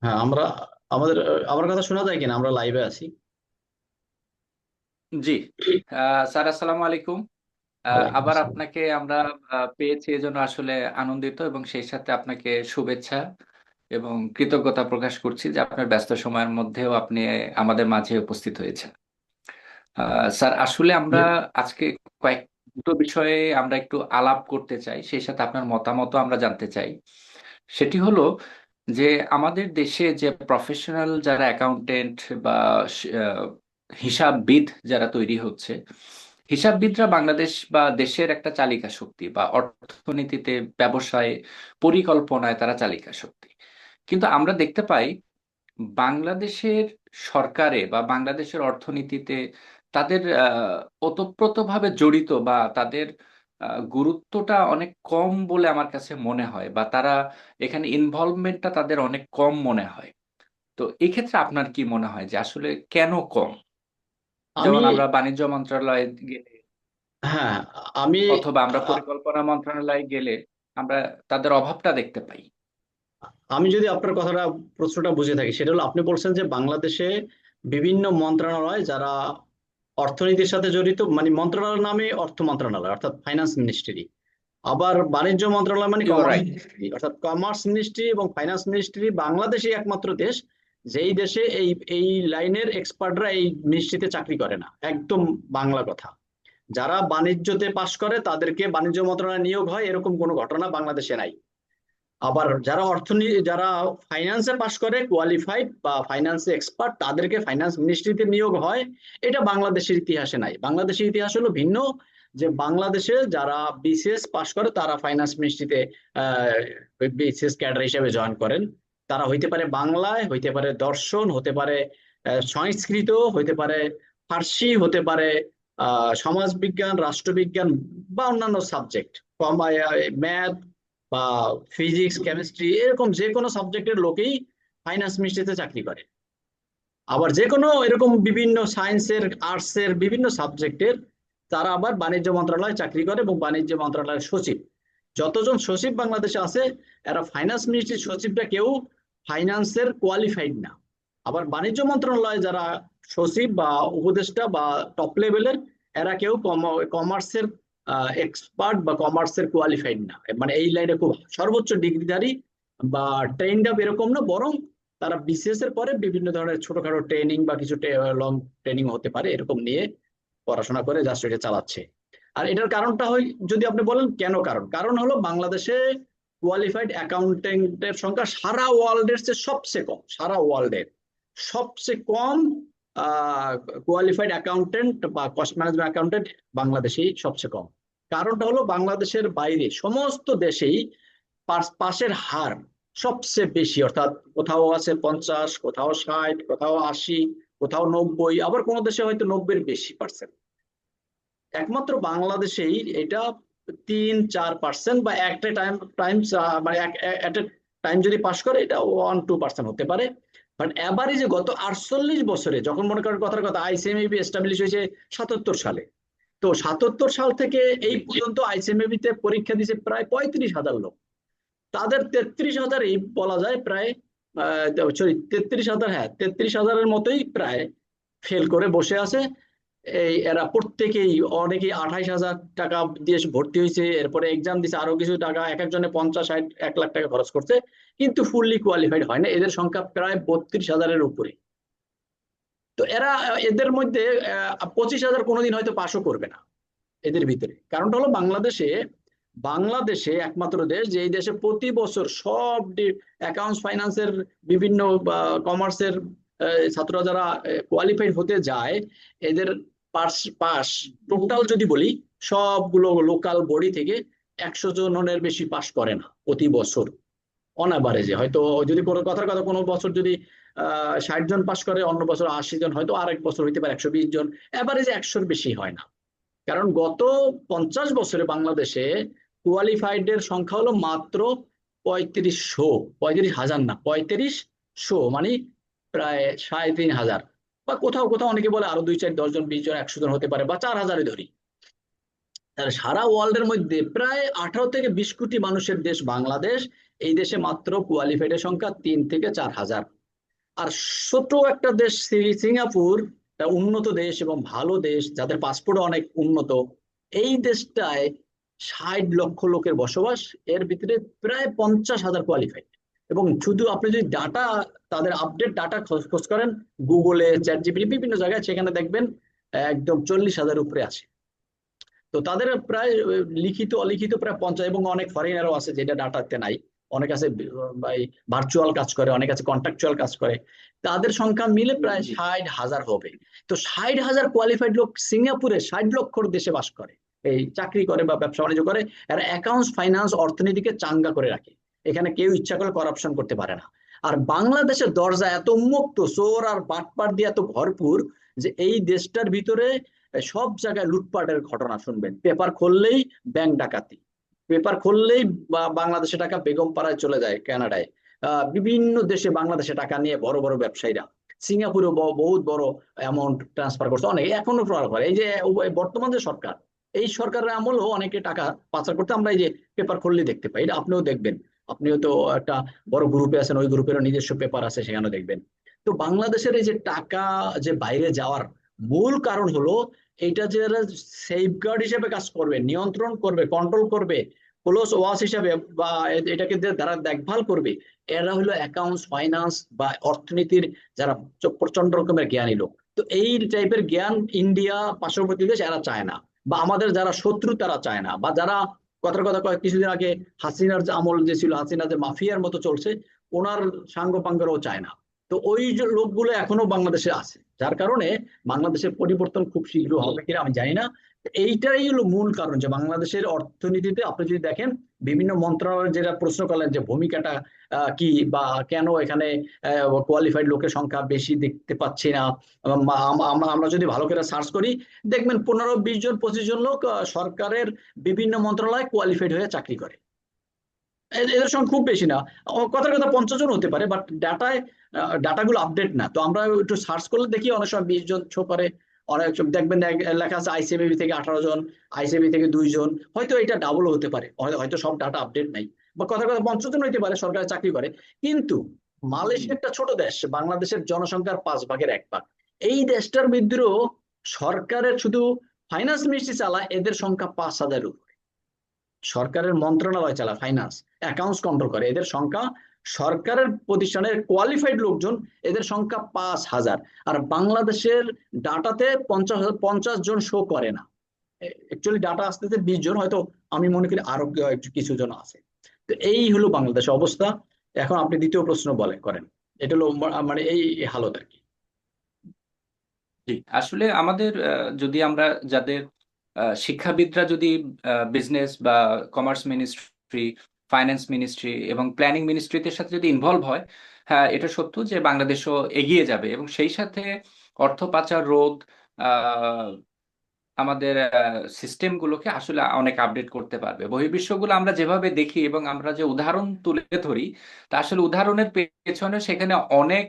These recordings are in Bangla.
হ্যাঁ, আমার কথা শোনা যায় কিনা? আমরা লাইভে আছি। জি। স্যার, আসসালামু আলাইকুম। ওয়ালাইকুম আবার আসসালাম। আপনাকে আমরা পেয়েছি, এজন্য আসলে আনন্দিত, এবং সেই সাথে আপনাকে শুভেচ্ছা এবং কৃতজ্ঞতা প্রকাশ করছি যে আপনার ব্যস্ত সময়ের মধ্যেও আপনি আমাদের মাঝে উপস্থিত হয়েছেন। স্যার, আসলে আমরা আজকে কয়েক দুটো বিষয়ে আমরা একটু আলাপ করতে চাই, সেই সাথে আপনার মতামতও আমরা জানতে চাই। সেটি হলো যে আমাদের দেশে যে প্রফেশনাল যারা অ্যাকাউন্টেন্ট বা আহ, হিসাববিদ যারা তৈরি হচ্ছে, হিসাববিদরা বাংলাদেশ বা দেশের একটা চালিকা শক্তি, বা অর্থনীতিতে, ব্যবসায়, পরিকল্পনায় তারা চালিকা শক্তি। কিন্তু আমরা দেখতে পাই বাংলাদেশের সরকারে বা বাংলাদেশের অর্থনীতিতে তাদের ওতপ্রোতভাবে জড়িত, বা তাদের গুরুত্বটা অনেক কম বলে আমার কাছে মনে হয়, বা তারা এখানে ইনভলভমেন্টটা তাদের অনেক কম মনে হয়। তো এই ক্ষেত্রে আপনার কি মনে হয় যে আসলে কেন কম? আমি যেমন আমরা বাণিজ্য মন্ত্রণালয়ে গেলে হ্যাঁ আমি অথবা আমরা আ- পরিকল্পনা মন্ত্রণালয়ে গেলে আমরা তাদের অভাবটা দেখতে পাই। আমি যদি আপনার প্রশ্নটা বুঝে থাকি, সেটা হলো আপনি বলছেন যে বাংলাদেশে বিভিন্ন মন্ত্রণালয় যারা অর্থনীতির সাথে জড়িত, মানে মন্ত্রণালয়ের নামে অর্থ মন্ত্রণালয় অর্থাৎ ফাইন্যান্স মিনিস্ট্রি, আবার বাণিজ্য মন্ত্রণালয় মানে ইউ কমার্স রাইট। মিনিস্ট্রি, অর্থাৎ কমার্স মিনিস্ট্রি এবং ফাইন্যান্স মিনিস্ট্রি। বাংলাদেশই একমাত্র দেশ যেই দেশে এই এই লাইনের এক্সপার্টরা এই মিনিস্ট্রিতে চাকরি করে না। একদম বাংলা কথা। যারা বাণিজ্যতে পাশ করে তাদেরকে বাণিজ্য মন্ত্রণালয়ে নিয়োগ হয়, এরকম কোনো ঘটনা বাংলাদেশে নাই। আবার যারা যারা ফাইন্যান্সে পাশ করে কোয়ালিফাইড বা ফাইন্যান্সে এক্সপার্ট, তাদেরকে ফাইন্যান্স মিনিস্ট্রিতে নিয়োগ হয়। এটা বাংলাদেশের ইতিহাসে নাই। বাংলাদেশের ইতিহাস হলো ভিন্ন, যে বাংলাদেশে যারা বিসিএস পাশ করে তারা ফাইন্যান্স মিনিস্ট্রিতে বিসিএস ক্যাডার হিসেবে জয়েন করেন। তারা হইতে পারে বাংলায়, হইতে পারে দর্শন, হতে পারে সংস্কৃত, হইতে পারে ফার্সি, হতে পারে সমাজবিজ্ঞান, রাষ্ট্রবিজ্ঞান, বা অন্যান্য সাবজেক্ট, ম্যাথ বা ফিজিক্স, কেমিস্ট্রি, এরকম যে কোনো সাবজেক্টের লোকেই ফাইন্যান্স মিনিস্ট্রিতে চাকরি করে। আবার যে কোনো এরকম বিভিন্ন সায়েন্সের, আর্টসের বিভিন্ন সাবজেক্টের তারা আবার বাণিজ্য মন্ত্রণালয়ে চাকরি করে, এবং বাণিজ্য মন্ত্রণালয়ের সচিব, যতজন সচিব বাংলাদেশে আছে, এরা ফাইন্যান্স মিনিস্ট্রির সচিবরা কেউ ফাইন্যান্সের কোয়ালিফাইড না। আবার বাণিজ্য মন্ত্রণালয়ে যারা সচিব বা উপদেষ্টা বা টপ লেভেলের, এরা কেউ কমার্সের এক্সপার্ট বা কমার্সের কোয়ালিফাইড না, মানে এই লাইনে খুব সর্বোচ্চ ডিগ্রিধারী বা ট্রেইনড আপ এরকম না, বরং তারা বিসিএস এর পরে বিভিন্ন ধরনের ছোটখাটো ট্রেনিং বা কিছু লং ট্রেনিং হতে পারে, এরকম নিয়ে পড়াশোনা করে জাস্ট এটা চালাচ্ছে। আর এটার কারণটা হয়, যদি আপনি বলেন কেন, কারণ কারণ হলো বাংলাদেশে কোয়ালিফাইড অ্যাকাউন্টেন্টের সংখ্যা সারা ওয়ার্ল্ডের চেয়ে সবচেয়ে কম। সারা ওয়ার্ল্ডের সবচেয়ে কম কোয়ালিফাইড অ্যাকাউন্টেন্ট বা কস্ট ম্যানেজমেন্ট অ্যাকাউন্টেন্ট বাংলাদেশেই সবচেয়ে কম। কারণটা হলো বাংলাদেশের বাইরে সমস্ত দেশেই পাশের হার সবচেয়ে বেশি, অর্থাৎ কোথাও আছে 50, কোথাও 60, কোথাও 80, কোথাও 90, আবার কোন দেশে হয়তো 90-এর বেশি পার্সেন্ট। একমাত্র বাংলাদেশেই এটা 3-4% বা একটা টাইম, মানে একটা টাইম যদি পাস করে এটা 1-2% হতে পারে। বাট এভারেজে গত 48 বছরে, যখন মনে করেন কথার কথা আইসিএমএবি এস্টাবলিশ হয়েছে 77 সালে, তো 77 সাল থেকে এই পর্যন্ত আইসিএমএবি তে পরীক্ষা দিয়েছে প্রায় 35,000 লোক। তাদের 33,000 বলা যায় প্রায়, সরি 33,000, হ্যাঁ 33,000-এর মতোই প্রায় ফেল করে বসে আছে। এই এরা প্রত্যেকেই, অনেকেই 28,000 টাকা দিয়ে ভর্তি হয়েছে, এরপরে এক্সাম দিছে, আরো কিছু টাকা, এক একজনে 50, 60, 1 লাখ টাকা খরচ করছে, কিন্তু ফুললি কোয়ালিফাইড হয় না। এদের সংখ্যা প্রায় 32,000-এর উপরে। তো এরা, এদের মধ্যে 25,000 কোনোদিন হয়তো পাশও করবে না এদের ভিতরে। কারণটা হলো বাংলাদেশে একমাত্র দেশ যে এই দেশে প্রতি বছর সব অ্যাকাউন্টস ফাইন্যান্সের বিভিন্ন কমার্সের ছাত্ররা যারা কোয়ালিফাইড হতে যায়, এদের পাস পাস টোটাল যদি বলি, সবগুলো লোকাল বডি থেকে 100 জনের বেশি পাস করে না প্রতি বছর। অন অ্যাভারেজে হয়তো, যদি কোনো কথার কথা, কোনো বছর যদি 60 জন পাস করে, অন্য বছর 80 জন, হয়তো আরেক বছর হইতে পারে 120 জন, অ্যাভারেজে 100-র বেশি হয় না। কারণ গত 50 বছরে বাংলাদেশে কোয়ালিফাইড এর সংখ্যা হলো মাত্র 3500, 35,000 না, 3500, মানে প্রায় 3,500, বা কোথাও কোথাও অনেকে বলে আরো 2, 4, 10 জন, 20 জন, 100 জন হতে পারে, বা 4,000-এ ধরি। আর সারা ওয়ার্ল্ডের মধ্যে প্রায় 18 থেকে 20 কোটি মানুষের দেশ বাংলাদেশ। এই দেশে মাত্র কোয়ালিফাইডের সংখ্যা 3 থেকে 4 হাজার। আর ছোট একটা দেশ সিঙ্গাপুর, একটা উন্নত দেশ এবং ভালো দেশ, যাদের পাসপোর্ট অনেক উন্নত, এই দেশটায় 60 লক্ষ লোকের বসবাস। এর ভিতরে প্রায় 50 হাজার কোয়ালিফাইড। এবং শুধু আপনি যদি ডাটা, তাদের আপডেট ডাটা খোঁজ করেন গুগলে, চ্যাট জিপিটি, বিভিন্ন জায়গায়, সেখানে দেখবেন একদম 40 হাজার উপরে আছে। তো তাদের প্রায় লিখিত অলিখিত প্রায় 50, এবং অনেক ফরেনারও আছে যেটা ডাটাতে নাই। অনেক আছে ভার্চুয়াল কাজ করে, অনেক আছে কন্ট্রাকচুয়াল কাজ করে। তাদের সংখ্যা মিলে প্রায় জি 60 হাজার হবে। তো 60 হাজার কোয়ালিফাইড লোক সিঙ্গাপুরে 60 লক্ষর দেশে বাস করে, এই চাকরি করে বা ব্যবসা বাণিজ্য করে। এরা অ্যাকাউন্টস, ফাইন্যান্স, অর্থনীতিকে চাঙ্গা করে রাখে। এখানে কেউ ইচ্ছা করে করাপশন করতে পারে না। আর বাংলাদেশের দরজা এত উন্মুক্ত, চোর আর বাটপার দিয়ে এত ভরপুর, যে এই দেশটার ভিতরে সব জায়গায় লুটপাটের ঘটনা শুনবেন। পেপার খুললেই ব্যাংক ডাকাতি, পেপার খুললেই বাংলাদেশে টাকা বেগম পাড়ায় চলে যায় কানাডায়। বিভিন্ন দেশে বাংলাদেশে টাকা নিয়ে বড় বড় ব্যবসায়ীরা সিঙ্গাপুরে বহুত বড় অ্যামাউন্ট ট্রান্সফার করছে, অনেকে এখনো ট্রান্সফার করে। এই যে বর্তমান যে সরকার, এই সরকারের আমলেও অনেকে টাকা পাচার করতে আমরা এই যে পেপার খুললেই দেখতে পাই। এটা আপনিও দেখবেন, আপনিও তো একটা বড় গ্রুপে আছেন, ওই গ্রুপেরও নিজস্ব পেপার আছে, সেখানে দেখবেন। তো বাংলাদেশের এই যে টাকা যে বাইরে যাওয়ার মূল কারণ হলো এইটা, যে সেফগার্ড হিসেবে কাজ করবে, নিয়ন্ত্রণ করবে, কন্ট্রোল করবে, প্লাস ওয়াশ হিসাবে, বা এটাকে যারা দেখভাল করবে, এরা হলো অ্যাকাউন্টস, ফাইন্যান্স বা অর্থনীতির যারা প্রচন্ড রকমের জ্ঞানী লোক। তো এই টাইপের জ্ঞান ইন্ডিয়া, পার্শ্ববর্তী দেশ, এরা চায় না। বা আমাদের যারা শত্রু তারা চায় না। বা যারা, কথার কথা কয়, কিছুদিন আগে হাসিনার যে আমল যে ছিল, হাসিনা যে মাফিয়ার মতো চলছে, ওনার সাঙ্গ পাঙ্গরাও চায় না। তো ওই যে লোকগুলো এখনো বাংলাদেশে আছে, যার কারণে বাংলাদেশের পরিবর্তন খুব শীঘ্র হবে কিনা আমি জানি না। এইটাই হলো মূল কারণ, যে বাংলাদেশের অর্থনীতিতে আপনি যদি দেখেন, বিভিন্ন মন্ত্রণালয় যেটা প্রশ্ন করলেন যে ভূমিকাটা কি, বা কেন এখানে কোয়ালিফাইড লোকের সংখ্যা বেশি দেখতে পাচ্ছি না। আমরা যদি ভালো করে সার্চ করি, দেখবেন 15-20 জন, 25 জন লোক সরকারের বিভিন্ন মন্ত্রণালয়ে কোয়ালিফাইড হয়ে চাকরি করে। এদের সংখ্যা খুব বেশি না। কথার কথা 50 জন হতে পারে, বাট ডাটাগুলো আপডেট না। তো আমরা একটু সার্চ করলে দেখি অনেক সময় 20 জন শো করে। অনেক দেখবেন লেখা আছে আইসিএবি থেকে 18 জন, আইসিএবি থেকে 2 জন। হয়তো এটা ডাবল হতে পারে, হয়তো সব ডাটা আপডেট নাই। বা কথার কথা 50 জন হইতে পারে সরকারি চাকরি করে। কিন্তু মালয়েশিয়া একটা ছোট দেশ, বাংলাদেশের জনসংখ্যার 5 ভাগের 1 ভাগ। এই দেশটার ভিতরেও সরকারের শুধু ফাইন্যান্স মিনিস্ট্রি চালায়, এদের সংখ্যা 5 হাজার। সরকারের মন্ত্রণালয় চালায় ফাইন্যান্স, অ্যাকাউন্টস কন্ট্রোল করে, এদের সংখ্যা, সরকারের প্রতিষ্ঠানের কোয়ালিফাইড লোকজন, এদের সংখ্যা 5 হাজার। আর বাংলাদেশের ডাটাতে 50 জন শো করে না। অ্যাকচুয়ালি ডাটা আসতেছে 20 জন, হয়তো আমি মনে করি আরো কিছু জন আছে। তো এই হলো বাংলাদেশের অবস্থা। এখন আপনি দ্বিতীয় প্রশ্ন করেন। এটা হলো মানে এই হালত আর কি। জি আসলে আমাদের যদি আমরা যাদের শিক্ষাবিদরা যদি বিজনেস বা কমার্স মিনিস্ট্রি, ফাইন্যান্স মিনিস্ট্রি এবং প্ল্যানিং মিনিস্ট্রিতে সাথে যদি ইনভলভ হয়, হ্যাঁ এটা সত্য যে বাংলাদেশও এগিয়ে যাবে এবং সেই সাথে অর্থ পাচার রোধ, আমাদের সিস্টেমগুলোকে আসলে অনেক আপডেট করতে পারবে। বহির্বিশ্বগুলো আমরা যেভাবে দেখি এবং আমরা যে উদাহরণ তুলে ধরি, তা আসলে উদাহরণের পেছনে সেখানে অনেক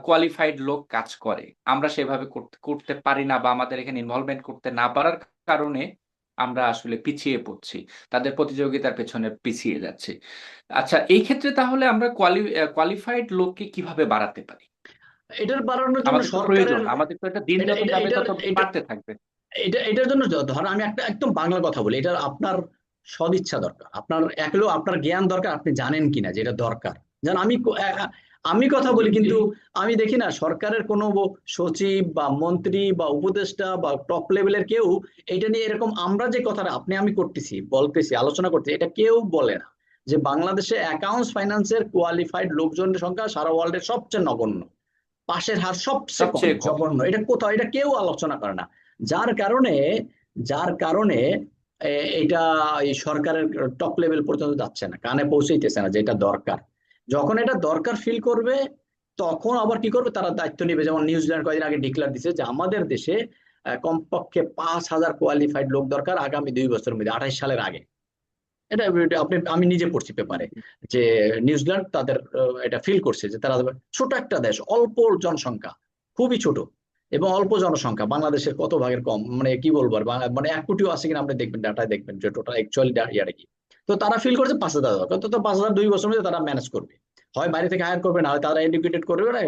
কোয়ালিফাইড লোক কাজ করে। আমরা সেভাবে করতে করতে পারি না বা আমাদের এখানে ইনভলভমেন্ট করতে না পারার কারণে আমরা আসলে পিছিয়ে পড়ছি, তাদের প্রতিযোগিতার পেছনে পিছিয়ে যাচ্ছি। আচ্ছা, এই ক্ষেত্রে তাহলে আমরা কোয়ালিফাইড লোককে কিভাবে বাড়াতে পারি? এটার বাড়ানোর জন্য আমাদের তো প্রয়োজন, সরকারের, আমাদের তো এটা দিন এটা যত এটা যাবে এটার তত এটা বাড়তে থাকবে। এটার জন্য ধর আমি একটা একদম বাংলা কথা বলি, এটা আপনার সদিচ্ছা দরকার, আপনার এক হলো আপনার জ্ঞান দরকার, আপনি জানেন কিনা যে এটা দরকার। যেন আমি কথা বলি, কিন্তু আমি দেখি না সরকারের কোনো সচিব বা মন্ত্রী বা উপদেষ্টা বা টপ লেভেলের কেউ এটা নিয়ে এরকম, আমরা যে কথাটা আপনি আমি করতেছি, বলতেছি, আলোচনা করতেছি, এটা কেউ বলে না যে বাংলাদেশে অ্যাকাউন্টস ফাইন্যান্সের কোয়ালিফাইড লোকজনের সংখ্যা সারা ওয়ার্ল্ডের সবচেয়ে নগণ্য, পাশের হার সবচেয়ে কম, সবচেয়ে কম। জঘন্য। এটা কোথাও, এটা কেউ আলোচনা করে না। যার কারণে এটা এই সরকারের টপ লেভেল পর্যন্ত যাচ্ছে না, কানে পৌঁছাইতেছে না যেটা দরকার। যখন এটা দরকার ফিল করবে, তখন আবার কি করবে, তারা দায়িত্ব নেবে। যেমন নিউজিল্যান্ড কয়েকদিন আগে ডিক্লেয়ার দিচ্ছে যে আমাদের দেশে কমপক্ষে 5 হাজার কোয়ালিফাইড লোক দরকার আগামী 2 বছরের মধ্যে, 28 সালের আগে। এটা আমি নিজে পড়ছি পেপারে, যে নিউজিল্যান্ড তাদের এটা ফিল করছে যে তারা ছোট একটা দেশ, অল্প জনসংখ্যা, খুবই ছোট, এবং অল্প জনসংখ্যা, বাংলাদেশের কত ভাগের কম, মানে কি বলবো আর মানে 1 কোটিও আছে কিনা আপনি দেখবেন, ডাটায় দেখবেন যে টোটাল অ্যাকচুয়ালি ইয়াটা কি। তো তারা ফিল করছে 5,000 দরকার, তো 5,000 2 বছর মধ্যে তারা ম্যানেজ করবে, হয় বাইরে থেকে হায়ার করবে, না হয় তারা এডুকেটেড করবে না।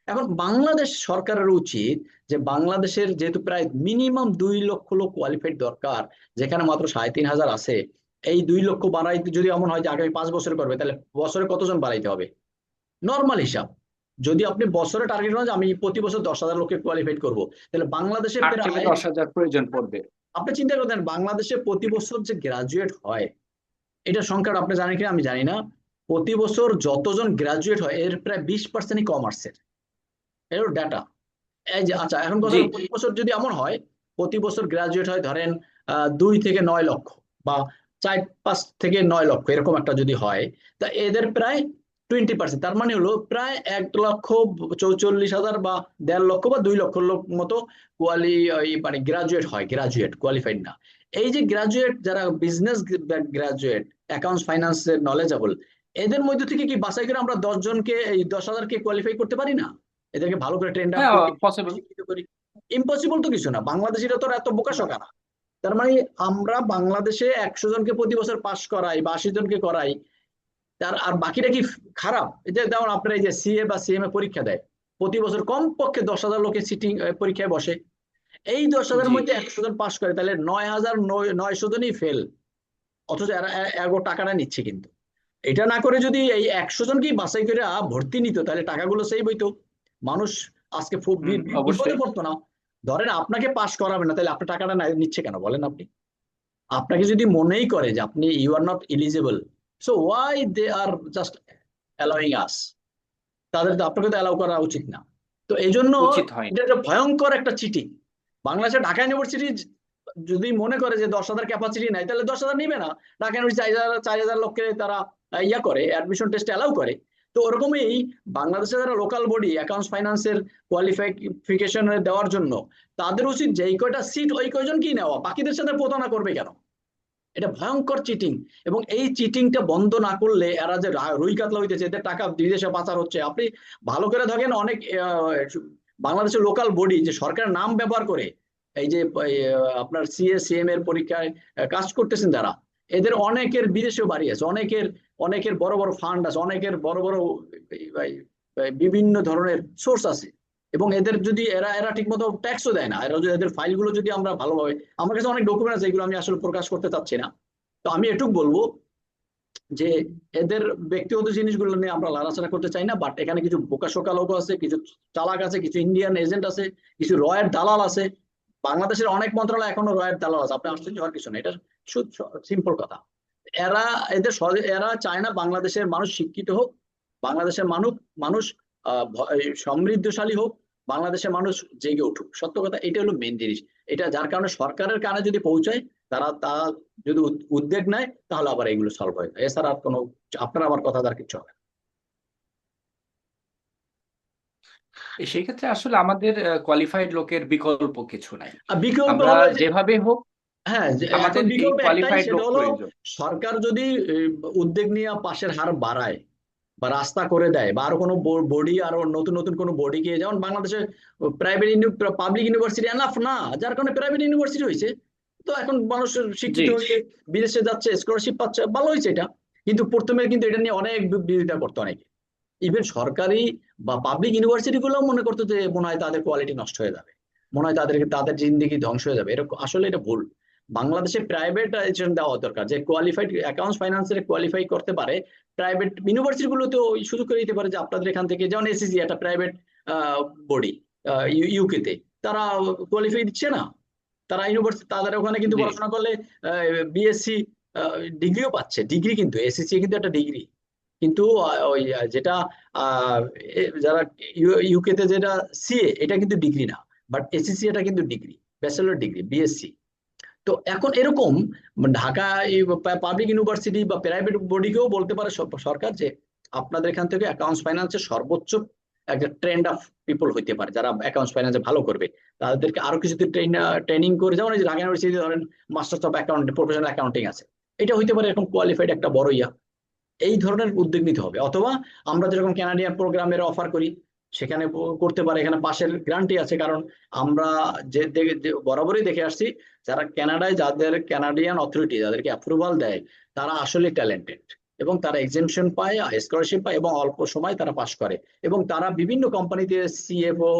এখন বাংলাদেশ সরকারের উচিত যে বাংলাদেশের যেহেতু প্রায় মিনিমাম 2 লক্ষ লোক কোয়ালিফাইড দরকার, যেখানে মাত্র 3,500 আছে, এই 2 লক্ষ বাড়াইতে যদি এমন হয় যে আগামী 5 বছর করবে, তাহলে বছরে কতজন বাড়াইতে হবে? নর্মাল হিসাব, যদি আপনি বছরে টার্গেট করেন যে আমি প্রতি বছর 10,000 লোককে কোয়ালিফাইড করব, তাহলে বাংলাদেশে 8 থেকে প্রায়, 10 হাজার প্রয়োজন পড়বে। আপনি চিন্তা করতেন বাংলাদেশে প্রতি বছর যে গ্রাজুয়েট হয়, এটা সংখ্যাটা আপনি জানেন কিনা আমি জানি না, প্রতি বছর যতজন গ্রাজুয়েট হয় এর প্রায় 20%ই কমার্সের, এর ডাটা। এই যে আচ্ছা, এখন কথা জি। হলো প্রতি বছর যদি এমন হয়, প্রতি বছর গ্রাজুয়েট হয় ধরেন 2 থেকে 9 লক্ষ, বা 4-5 থেকে 9 লক্ষ, এরকম একটা যদি হয়, তা এদের প্রায় 20%, তার মানে হলো প্রায় 1,44,000 বা 1.5 লক্ষ বা 2 লক্ষ লোক মতো মানে গ্রাজুয়েট হয়, গ্রাজুয়েট কোয়ালিফাইড না। এই যে গ্রাজুয়েট যারা বিজনেস গ্রাজুয়েট, অ্যাকাউন্টস ফাইন্যান্সের নলেজেবল, এদের মধ্যে থেকে কি বাছাই করে আমরা 10 জনকে, এই 10,000কে কোয়ালিফাই করতে পারি না? এদেরকে ভালো করে ট্রেন্ড আপ হ্যাঁ, করি, পসিবল। শিক্ষিত করি। ইম্পসিবল তো কিছু না, বাংলাদেশিরা তো আর এত বোকাশোকা না। তার মানে আমরা বাংলাদেশে 100 জনকে প্রতি বছর পাশ করাই বা 80 জনকে করাই, তার আর বাকিটা কি খারাপ? এই যে যেমন আপনার এই যে সিএ বা সিএমএ পরীক্ষা দেয়, প্রতি বছর কমপক্ষে 10,000 লোকের সিটিং পরীক্ষায় বসে, এই 10,000-এর জি। মধ্যে 100 জন পাশ করে, তাহলে 9,900 জনই ফেল, অথচ এরা এগো টাকাটা নিচ্ছে। কিন্তু এটা না করে যদি এই 100 জনকেই বাছাই করে ভর্তি নিত, তাহলে টাকাগুলো সেভ হইতো, মানুষ আজকে খুব বিপদে অবশ্যই। পড়তো না। ধরেন আপনাকে পাশ করাবে না, তাহলে আপনার টাকাটা নিচ্ছে কেন বলেন আপনি? আপনাকে যদি মনেই করে যে আপনি you are not eligible, so why they are just allowing us, তাদের তো আপনাকে তো অ্যালাউ করা উচিত না। তো এই জন্য উচিত হয়নি। এটা একটা ভয়ঙ্কর একটা চিটিং। বাংলাদেশে ঢাকা ইউনিভার্সিটি যদি মনে করে যে 10,000 ক্যাপাসিটি নাই, তাহলে 10,000 নিবে না। ঢাকা ইউনিভার্সিটি 4,000 লোককে তারা ইয়া করে, অ্যাডমিশন টেস্টে অ্যালাউ করে। তো ওরকমই বাংলাদেশে যারা লোকাল বডি অ্যাকাউন্টস ফাইন্যান্সের কোয়ালিফিকেশন দেওয়ার জন্য, তাদের উচিত যে এই কয়টা সিট ওই কয়জন কি নেওয়া, বাকিদের সাথে প্রতারণা করবে কেন? এটা ভয়ঙ্কর চিটিং। এবং এই চিটিংটা বন্ধ না করলে এরা যে রুই কাতলা হইতেছে, এদের টাকা বিদেশে পাচার হচ্ছে। আপনি ভালো করে দেখেন, অনেক বাংলাদেশের লোকাল বডি যে সরকারের নাম ব্যবহার করে এই যে আপনার সিএ সিএম এর পরীক্ষায় কাজ করতেছেন যারা, এদের অনেকের বিদেশেও বাড়ি আছে, অনেকের অনেকের বড় বড় ফান্ড আছে, অনেকের বড় বড় বিভিন্ন ধরনের সোর্স আছে। এবং এদের যদি এরা এরা ঠিক মতো ট্যাক্সও দেয় না, এরা যদি এদের ফাইলগুলো যদি আমরা ভালোভাবে, আমার কাছে অনেক ডকুমেন্ট আছে, এগুলো আমি আসলে প্রকাশ করতে চাচ্ছি না। তো আমি এটুকু বলবো যে এদের ব্যক্তিগত জিনিসগুলো নিয়ে আমরা লড়াচড়া করতে চাই না, বাট এখানে কিছু বোকাশোকা লোক আছে, কিছু চালাক আছে, কিছু ইন্ডিয়ান এজেন্ট আছে, কিছু রয়ের দালাল আছে। বাংলাদেশের অনেক মন্ত্রণালয় এখনো রয়ের দালাল আছে, আপনি আশ্চর্য হওয়ার কিছু না, এটা সিম্পল কথা। এরা এরা চায় না বাংলাদেশের মানুষ শিক্ষিত হোক, বাংলাদেশের মানুষ মানুষ সমৃদ্ধশালী হোক, বাংলাদেশের মানুষ জেগে উঠুক। সত্য কথা, এটা হলো মেন জিনিস। এটা যার কারণে সরকারের কানে যদি পৌঁছায়, তা যদি উদ্যোগ নেয়, তাহলে আবার এগুলো সলভ হয়। এছাড়া আর কোনো, আপনার আমার কথা তার কিছু হবে না। সেই ক্ষেত্রে আসলে আমাদের কোয়ালিফাইড লোকের বিকল্প কিছু নাই। আর বিকল্প আমরা হলো যে, যেভাবে হোক হ্যাঁ, এখন আমাদের এই বিকল্প একটাই, কোয়ালিফাইড সেটা লোক হলো প্রয়োজন। সরকার যদি উদ্যোগ নিয়ে পাশের হার বাড়ায় বা রাস্তা করে দেয়, বা আরো কোনো বডি, আরো নতুন নতুন কোনো বডিকে, যেমন বাংলাদেশে প্রাইভেট পাবলিক ইউনিভার্সিটি এনাফ না, যার কারণে প্রাইভেট ইউনিভার্সিটি হয়েছে। তো এখন মানুষ জি। শিক্ষিত হয়েছে, বিদেশে যাচ্ছে, স্কলারশিপ পাচ্ছে, ভালো হয়েছে এটা। কিন্তু প্রথমে কিন্তু এটা নিয়ে অনেক বিরোধিতা করতো অনেকে। ইভেন সরকারি বা পাবলিক ইউনিভার্সিটি গুলো মনে করতো যে মনে হয় তাদের কোয়ালিটি নষ্ট হয়ে যাবে, মনে হয় তাদের জিন্দেগি ধ্বংস হয়ে যাবে, এরকম। আসলে এটা ভুল। বাংলাদেশে প্রাইভেট দেওয়া দরকার, যে কোয়ালিফাইড অ্যাকাউন্টস ফাইন্যান্সের কোয়ালিফাই করতে পারে। প্রাইভেট ইউনিভার্সিটি গুলোতে ওই সুযোগ করে দিতে পারে যে আপনাদের এখান থেকে, যেমন এসিসি একটা প্রাইভেট বডি ইউকে তে, তারা কোয়ালিফাই দিচ্ছে না, তারা ইউনিভার্সিটি, তাদের ওখানে কিন্তু জি। পড়াশোনা করলে বিএসসি ডিগ্রিও পাচ্ছে। ডিগ্রি কিন্তু এসএসসি কিন্তু একটা ডিগ্রি, কিন্তু ওই যেটা যারা ইউকে তে যেটা সিএ, এটা কিন্তু ডিগ্রি না, বাট এসএসসি এটা কিন্তু ডিগ্রি, ব্যাচেলর ডিগ্রি, বিএসসি। তো এখন এরকম ঢাকা পাবলিক ইউনিভার্সিটি বা প্রাইভেট বডিকেও বলতে পারে সরকার যে আপনাদের এখান থেকে অ্যাকাউন্টস ফাইন্যান্সের সর্বোচ্চ একটা ট্রেন্ড অফ পিপল হইতে পারে, যারা অ্যাকাউন্টস ফাইন্যান্সে ভালো করবে, তাদেরকে আরো কিছুতে ট্রেনিং করে, যেমন এই যে ঢাকা ইউনিভার্সিটি ধরেন masters of account, professional accounting আছে, এটা হইতে পারে এরকম কোয়ালিফাইড একটা বড় ইয়া। এই ধরনের উদ্যোগ নিতে হবে। অথবা আমরা যেরকম ক্যানাডিয়ান প্রোগ্রামের অফার করি, সেখানে করতে পারে, এখানে পাশের গ্যারান্টি আছে। কারণ আমরা যে বরাবরই দেখে আসছি, যারা কানাডায়, যাদের কানাডিয়ান অথরিটি যাদেরকে অ্যাপ্রুভাল দেয়, তারা আসলে ট্যালেন্টেড, এবং তারা এক্সেম্পশন পায়, স্কলারশিপ পায়, এবং অল্প সময় তারা পাশ করে, এবং তারা বিভিন্ন কোম্পানিতে সিএফও,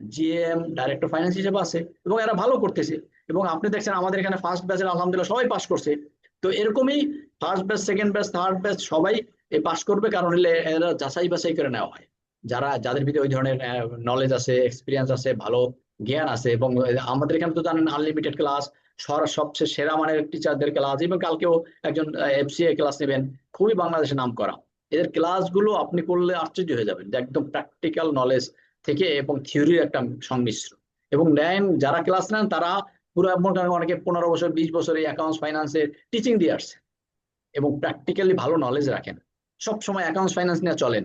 জিএম, ডাইরেক্টর ফাইন্যান্স হিসেবে আছে, এবং এরা ভালো করতেছে। এবং আপনি দেখছেন আমাদের এখানে ফার্স্ট ব্যাচের আলহামদুলিল্লাহ সবাই পাশ করছে। তো এরকমই first batch, second batch, third batch সবাই পাশ করবে, কারণ হলে এরা যাচাই বাছাই করে নেওয়া হয়, যাদের ভিতরে ওই ধরনের নলেজ আছে, এক্সপিরিয়েন্স আছে, ভালো জ্ঞান আছে। এবং আমাদের এখানে তো জানেন আনলিমিটেড ক্লাস, সবচেয়ে সেরা মানের টিচারদের ক্লাস, এবং কালকেও একজন এফসিএ ক্লাস নেবেন, খুবই বাংলাদেশে নাম করা। এদের ক্লাসগুলো আপনি করলে আশ্চর্য হয়ে যাবেন, যে একদম প্র্যাকটিক্যাল নলেজ থেকে এবং থিওরির একটা সংমিশ্রণ। এবং নেন, যারা ক্লাস নেন তারা পুরো, মনে করেন অনেকে 15 বছর 20 বছর এই অ্যাকাউন্টস ফাইন্যান্সের টিচিং দিয়ে আসছে, এবং প্র্যাকটিক্যালি ভালো নলেজ রাখেন, সব সময় অ্যাকাউন্টস ফাইন্যান্স নিয়ে চলেন,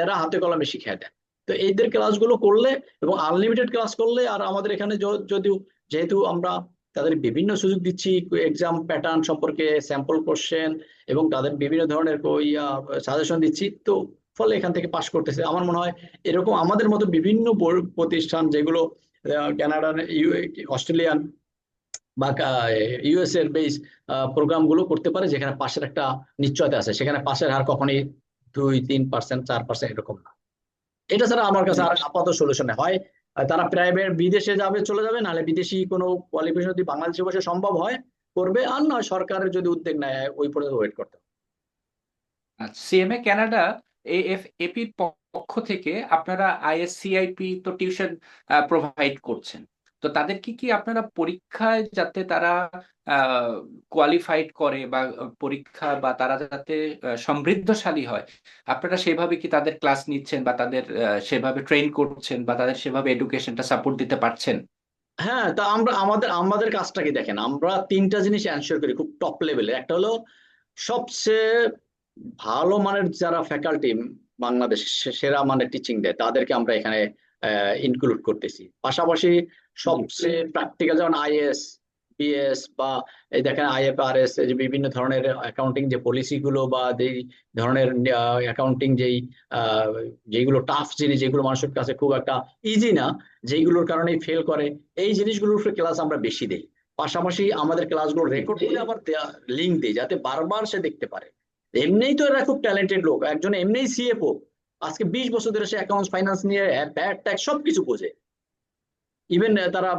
এরা হাতে কলমে শিখিয়ে দেন। তো এইদের ক্লাসগুলো করলে এবং আনলিমিটেড ক্লাস করলে, আর আমাদের এখানে যদিও যেহেতু আমরা তাদের বিভিন্ন সুযোগ দিচ্ছি, এক্সাম প্যাটার্ন সম্পর্কে স্যাম্পল কোশ্চেন, এবং তাদের বিভিন্ন ধরনের সাজেশন দিচ্ছি, তো ফলে এখান থেকে পাশ করতেছে। আমার মনে হয় এরকম আমাদের মতো বিভিন্ন প্রতিষ্ঠান, যেগুলো কানাডার, অস্ট্রেলিয়ান বা ইউএস এর বেস প্রোগ্রামগুলো করতে পারে, যেখানে পাশের একটা নিশ্চয়তা আছে, সেখানে পাশের হার কখনোই 2-3%, 4% এরকম না। এটা ছাড়া আমার কাছে জি আর আপাতত সলিউশন হয়, তারা প্রাইভেট বিদেশে চলে যাবে, নাহলে বিদেশি কোনো কোয়ালিফিকেশন যদি বাংলাদেশে বসে সম্ভব হয় করবে, আর নয় সরকারের যদি উদ্যোগ নেয় ওই পর্যন্ত ওয়েট করতে হবে। আচ্ছা, সিএমএ কানাডা এপির পক্ষ থেকে আপনারা আইএসসিআইপি তো টিউশন প্রোভাইড করছেন, তো তাদের কি আপনারা পরীক্ষায় যাতে তারা কোয়ালিফাইড করে বা পরীক্ষা বা তারা যাতে সমৃদ্ধশালী হয়, আপনারা সেভাবে কি তাদের ক্লাস নিচ্ছেন বা তাদের সেভাবে ট্রেন করছেন বা তাদের সেভাবে এডুকেশনটা সাপোর্ট দিতে পারছেন? হ্যাঁ, তা আমরা আমাদের আমাদের কাজটা কি দেখেন, আমরা তিনটা জিনিস এনশিওর করি খুব টপ লেভেলে। একটা হলো সবচেয়ে ভালো মানের যারা ফ্যাকাল্টি বাংলাদেশ সেরা মানের টিচিং দেয়, তাদেরকে আমরা এখানে ইনক্লুড করতেছি। পাশাপাশি জি সবচেয়ে প্র্যাকটিক্যাল, যেমন আইএস, বিএস, বা এই দেখেন আইএফআরএস, যে বিভিন্ন ধরনের অ্যাকাউন্টিং যে পলিসি গুলো, বা যেই ধরনের অ্যাকাউন্টিং আহ, যেগুলো টাফ জিনিস, যেগুলো মানুষের কাছে খুব একটা ইজি না, যেইগুলোর কারণে ফেল করে, এই জিনিসগুলোর উপরে ক্লাস আমরা বেশি দেই। পাশাপাশি আমাদের ক্লাসগুলো রেকর্ড করে আবার লিঙ্ক দিই, যাতে বারবার সে দেখতে পারে। এমনিই তো এরা খুব ট্যালেন্টেড লোক, একজন এমনিই সিএফও, আজকে 20 বছর ধরে সে অ্যাকাউন্টস ফাইন্যান্স নিয়ে ব্যাট ট্যাক্স সবকিছু বোঝে। ইভেন তারা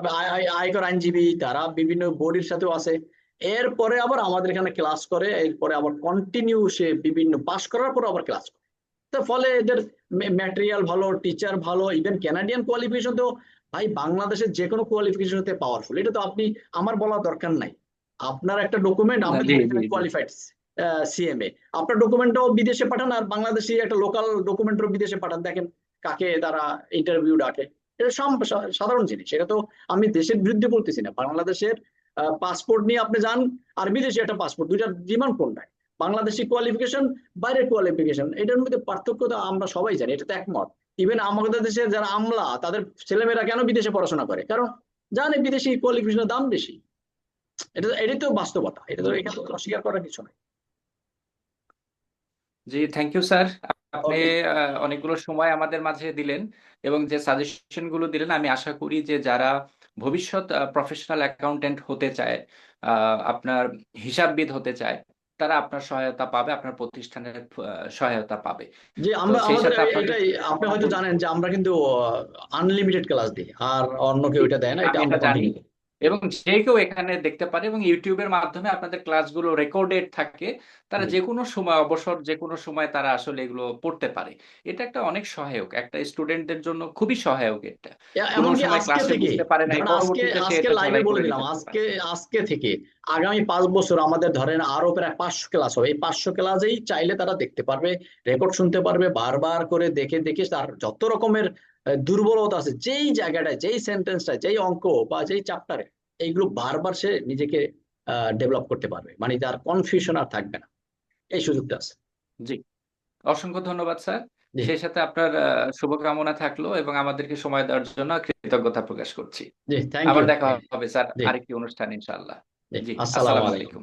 আয়কর আইনজীবী, তারা বিভিন্ন বোর্ডের সাথেও আছে। এরপরে আবার আমাদের এখানে ক্লাস করে, এরপরে আবার কন্টিনিউ সে বিভিন্ন পাস করার পর আবার ক্লাস করে। তো ফলে এদের ম্যাটেরিয়াল ভালো, টিচার ভালো, ইভেন ক্যানাডিয়ান কোয়ালিফিকেশন তো ভাই বাংলাদেশের যে কোনো কোয়ালিফিকেশন হতে পাওয়ারফুল, এটা তো আপনি আমার বলা দরকার নাই। আপনার একটা ডকুমেন্ট, আপনি জি জি এখানে জি কোয়ালিফাইড সিএমএ, আপনার ডকুমেন্টটাও বিদেশে পাঠান, আর বাংলাদেশি একটা লোকাল ডকুমেন্টও বিদেশে পাঠান, দেখেন কাকে তারা ইন্টারভিউ ডাকে। এটা সাধারণ জিনিস, এটা তো আমি দেশের বিরুদ্ধে বলতেছি না। বাংলাদেশের পাসপোর্ট নিয়ে আপনি যান, আর বিদেশি একটা পাসপোর্ট, দুইটার ডিমান্ড কোনটাই? বাংলাদেশি কোয়ালিফিকেশন, বাইরের কোয়ালিফিকেশন, এটার মধ্যে পার্থক্য তো আমরা সবাই জানি, এটা তো একমত। ইভেন আমাদের দেশের যারা আমলা, তাদের ছেলেমেয়েরা কেন বিদেশে পড়াশোনা করে? কারণ জানে বিদেশি কোয়ালিফিকেশনের দাম বেশি। এটাই তো বাস্তবতা, এটা তো এখানে অস্বীকার করার কিছু নাই। জি, থ্যাংক ইউ স্যার। আপনি ওকে। অনেকগুলো সময় আমাদের মাঝে দিলেন এবং যে সাজেশন গুলো দিলেন, আমি আশা করি যে যারা ভবিষ্যৎ প্রফেশনাল অ্যাকাউন্টেন্ট হতে চায়, আপনার হিসাববিদ হতে চায়, তারা আপনার সহায়তা পাবে, আপনার প্রতিষ্ঠানের সহায়তা পাবে। যে তো আমরা সেই আমাদের সাথে আপনার এটাই, কাছে আপনি কামনা হয়তো করি। জানেন যে আমরা কিন্তু আনলিমিটেড ক্লাস দিই, আর অন্য কেউ এটা দেয় না, এটা আমি আমরা এটা জানি কন্টিনিউ করি। জি, এবং যে কেউ এখানে দেখতে পারে এবং ইউটিউবের মাধ্যমে আপনাদের ক্লাসগুলো রেকর্ডেড থাকে, তারা জি। যে কোনো সময় অবসর যে কোনো সময় তারা আসলে এগুলো পড়তে পারে। এটা একটা অনেক সহায়ক, একটা স্টুডেন্টদের জন্য খুবই সহায়ক। এটা কোনো এমনকি সময় আজকে ক্লাসে থেকে, বুঝতে পারে নাই, ধরেন আজকে পরবর্তীতে সে আজকে এটা লাইভে ঝালাই বলে করে দিলাম, নিতে আজকে পারে। আজকে থেকে আগামী 5 বছর আমাদের ধরেন আরো প্রায় 500 ক্লাস হবে। এই 500 ক্লাসেই চাইলে তারা দেখতে পারবে, রেকর্ড শুনতে পারবে, বারবার করে দেখে দেখে তার যত রকমের দুর্বলতা আছে, যেই জায়গাটায়, যেই সেন্টেন্সটা, যেই অঙ্ক বা যেই চ্যাপ্টারে, এইগুলো বারবার সে নিজেকে ডেভেলপ করতে পারবে, মানে তার কনফিউশন আর থাকবে না। এই সুযোগটা আছে। জি, অসংখ্য ধন্যবাদ স্যার। জি। সেই সাথে আপনার শুভকামনা থাকলো এবং আমাদেরকে সময় দেওয়ার জন্য কৃতজ্ঞতা প্রকাশ করছি। জি, থ্যাংক আবার ইউ। দেখা হবে স্যার জি। আরেকটি অনুষ্ঠান ইনশাআল্লাহ। জি, জি, আসসালামু আসসালামু আলাইকুম। আলাইকুম।